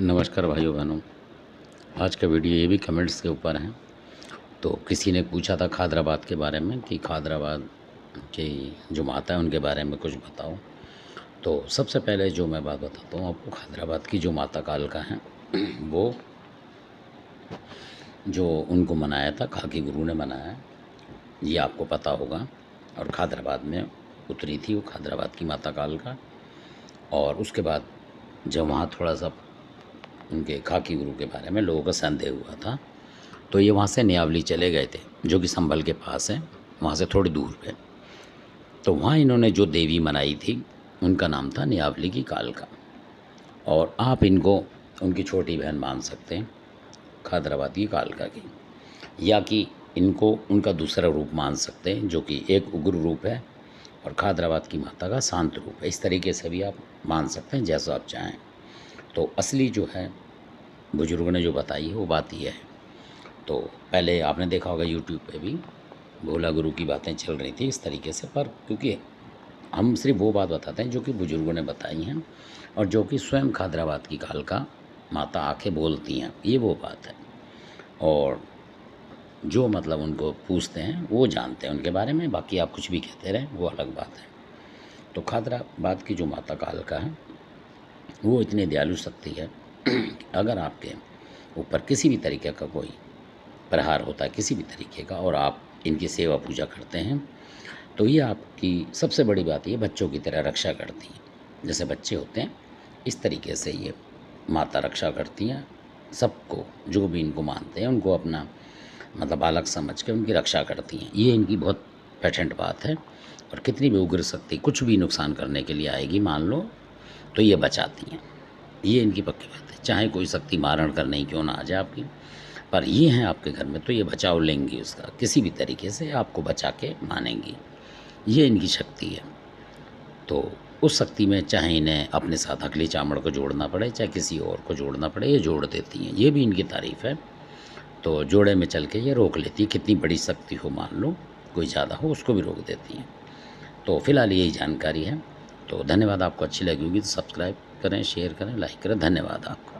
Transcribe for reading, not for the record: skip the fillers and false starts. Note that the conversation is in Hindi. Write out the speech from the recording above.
नमस्कार भाइयों बहनों। आज का वीडियो ये भी कमेंट्स के ऊपर है। तो किसी ने पूछा था खादराबाद के बारे में कि खादराबाद की जो माता है उनके बारे में कुछ बताओ। तो सबसे पहले जो मैं बात बताता हूँ आपको, खादराबाद की जो माता कालका हैं वो जो उनको मनाया था खाकी गुरु ने मनाया, ये आपको पता होगा। और खादराबाद में उतरी थी वो खादराबाद की माता कालका। और उसके बाद जब वहाँ थोड़ा सा उनके खाकी गुरु के बारे में लोगों का संदेह हुआ था, तो ये वहाँ से न्यावली चले गए थे, जो कि संभल के पास है, वहाँ से थोड़ी दूर पे। तो वहाँ इन्होंने जो देवी मनाई थी उनका नाम था न्यावली की कालका। और आप इनको उनकी छोटी बहन मान सकते हैं, खादराबाद की कालका की, या कि इनको उनका दूसरा रूप मान सकते हैं, जो कि एक उग्र रूप है और खादराबाद की माता का शांत रूप है। इस तरीके से भी आप मान सकते हैं, जैसा आप चाहें। तो असली जो है बुजुर्गों ने जो बताई है वो बात ये है। तो पहले आपने देखा होगा यूट्यूब पे भी भोला गुरु की बातें चल रही थी इस तरीके से, पर क्योंकि हम सिर्फ वो बात बताते हैं जो कि बुजुर्गों ने बताई हैं और जो कि स्वयं खादराबाद की कालका माता आके बोलती हैं, ये वो बात है। और जो मतलब उनको पूछते हैं वो जानते हैं उनके बारे में, बाकी आप कुछ भी कहते रहें वो अलग बात है। तो खादराबाद की जो माता कालका है वो इतनी दयालु शक्ति है कि अगर आपके ऊपर किसी भी तरीके का कोई प्रहार होता है, किसी भी तरीके का, और आप इनकी सेवा पूजा करते हैं, तो ये आपकी सबसे बड़ी बात ये बच्चों की तरह रक्षा करती हैं। जैसे बच्चे होते हैं इस तरीके से ये माता रक्षा करती हैं सबको, जो भी इनको मानते हैं उनको अपना मतलब बालक समझ के उनकी रक्षा करती हैं। ये इनकी बहुत पेटेंट बात है। और कितनी भी उग्र शक्ति कुछ भी नुकसान करने के लिए आएगी मान लो, तो ये बचाती हैं। ये इनकी पक्की बात है, चाहे कोई शक्ति मारण करने ही क्यों ना आ जाए आपकी, पर ये हैं आपके घर में तो ये बचाव लेंगी, उसका किसी भी तरीके से आपको बचा के मानेंगी। ये इनकी शक्ति है। तो उस शक्ति में चाहे इन्हें अपने साथ अगली चामड़ को जोड़ना पड़े, चाहे किसी और को जोड़ना पड़े, ये जोड़ देती हैं। ये भी इनकी तारीफ़ है। तो जोड़े में चल के ये रोक लेती है, कितनी बड़ी शक्ति हो मान लो, कोई ज़्यादा हो उसको भी रोक देती हैं। तो फिलहाल यही जानकारी है। तो धन्यवाद। आपको अच्छी लगी होगी तो सब्सक्राइब करें, शेयर करें, लाइक करें। धन्यवाद आपका।